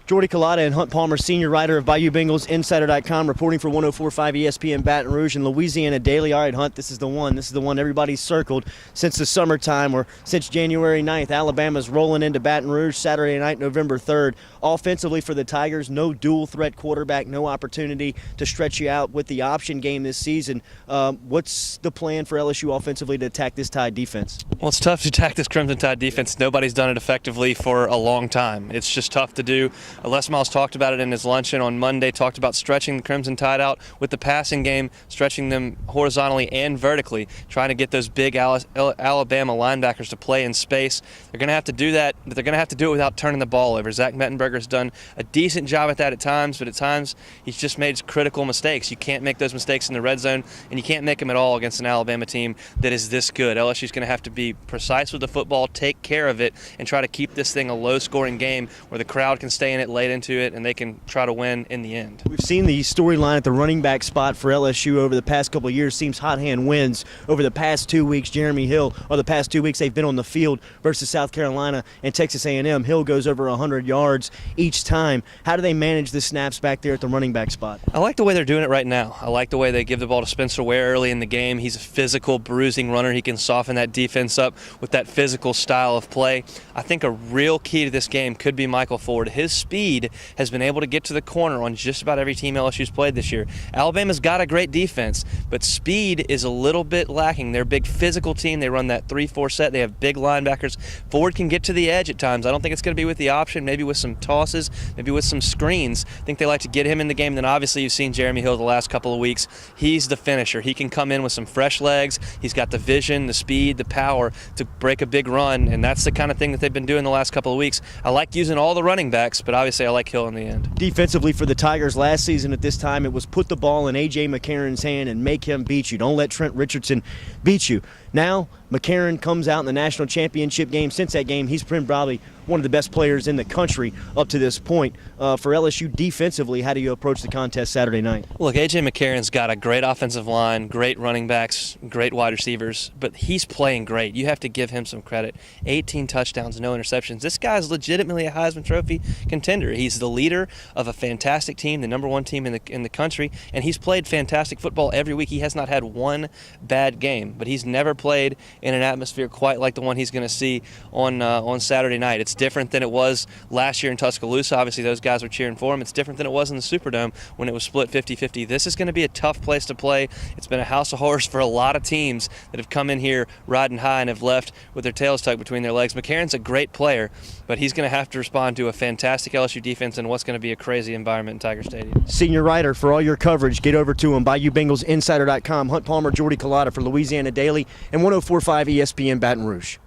Jordy, Culotta, and Hunt Palmer, senior writer of Bayou Bengals Insider.com, reporting for 104.5 ESPN Baton Rouge and Louisiana Daily. All right, Hunt, this is the one everybody's circled since the summertime, or since January 9th. Alabama's rolling into Baton Rouge Saturday night, November 3rd. Offensively for the Tigers, no dual threat quarterback, no opportunity to stretch you out with the option game this season. What's the plan for LSU offensively to attack this Tide defense? Well, it's tough to attack this Crimson Tide defense. Nobody's done it effectively for a long time. It's just tough to do. Les Miles talked about it in his luncheon on Monday, talked about stretching the Crimson Tide out with the passing game, stretching them horizontally and vertically, trying to get those big Alabama linebackers to play in space. They're going to have to do that, but they're going to have to do it without turning the ball over. Zach Mettenberger's done a decent job at that at times, but at times he's just made critical mistakes. You can't make those mistakes in the red zone, and you can't make them at all against an Alabama team that is this good. LSU's going to have to be precise with the football, take care of it, and try to keep this thing a low-scoring game where the crowd can stay in it late into it, and they can try to win in the end. We've seen the storyline at the running back spot for LSU over the past couple of years. Seems hot hand wins over the past 2 weeks. Jeremy Hill, or the past 2 weeks they've been on the field versus South Carolina and Texas A&M. Hill goes over 100 yards each time. How do they manage the snaps back there at the running back spot? I like the way they're doing it right now. I like the way they give the ball to Spencer Ware early in the game. He's a physical, bruising runner. He can soften that defense up with that physical style of play. I think a real key to this game could be Michael Ford. His speed has been able to get to the corner on just about every team LSU's played this year. Alabama's got a great defense, but speed is a little bit lacking. They're a big physical team. They run that 3-4 set. They have big linebackers. Ford can get to the edge at times. I don't think it's going to be with the option, maybe with some tosses, maybe with some screens. I think they like to get him in the game. Then obviously you've seen Jeremy Hill the last couple of weeks. He's the finisher. He can come in with some fresh legs. He's got the vision, the speed, the power to break a big run, and that's the kind of thing that they've been doing the last couple of weeks. I like using all the running backs, but obviously I like Hill in the end. Defensively for the Tigers last season at this time, it was put the ball in A.J. McCarron's hand and make him beat you. Don't let Trent Richardson beat you. Now, McCarron comes out in the national championship game. Since that game, he's been probably one of the best players in the country up to this point. For LSU defensively, how do you approach the contest Saturday night? Look, A.J. McCarron's got a great offensive line, great running backs, great wide receivers, but he's playing great. You have to give him some credit. 18 touchdowns, no interceptions. This guy's legitimately a Heisman Trophy contender. He's the leader of a fantastic team, the #1 team in the country, and he's played fantastic football every week. He has not had one bad game, but he's never played in an atmosphere quite like the one he's going to see on Saturday night. It's different than it was last year in Tuscaloosa. Obviously, those guys were cheering for him. It's different than it was in the Superdome when it was split 50-50. This is going to be a tough place to play. It's been a house of horrors for a lot of teams that have come in here riding high and have left with their tails tucked between their legs. McCarron's a great player, but he's going to have to respond to a fantastic LSU defense and what's going to be a crazy environment in Tiger Stadium. Senior writer for all your coverage, get over to him, BayouBengalsInsider.com. Hunt Palmer, Jordy, Culotta for Louisiana Daily and 104.5 ESPN Baton Rouge.